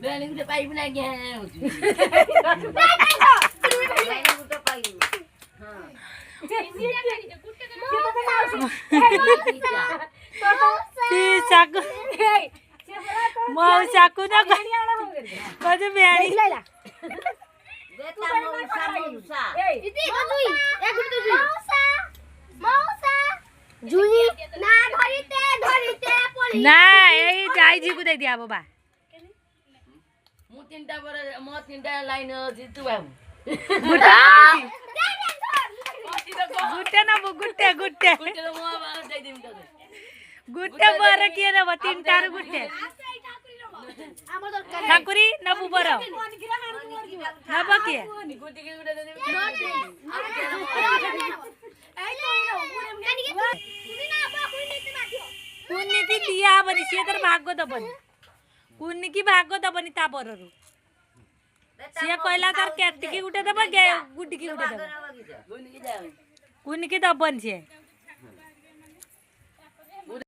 बेणी गुटे पाइबु ना गे होची बेणी गुटे पाइबु हां चाकू चाकू ना कद बेणी बेटा मौसा दीदी जुई एक गुट मौसा मौसा जुई ना धरिते पळी ना एई जाई जी को दे दिया बाबा मु तीनटा बर म तीनटा लाइन जितु बाबू गुट्टे ना गुट्टे गुट्टे गुटे म बार जाई दिम त गुट्टे बर किए ना तीन टार गुट्टे ठाकुरी नबु बर नब किए गुटी के गुटे दे कुन्नी दिया हबनी सी तर भाग दबनी कुन्नी की भाग दबनी ता बररु सी कहला तर केटी की गुटे दब गे गुटी की गुटे दब गुनी के जावे कुन्नी की दबन सी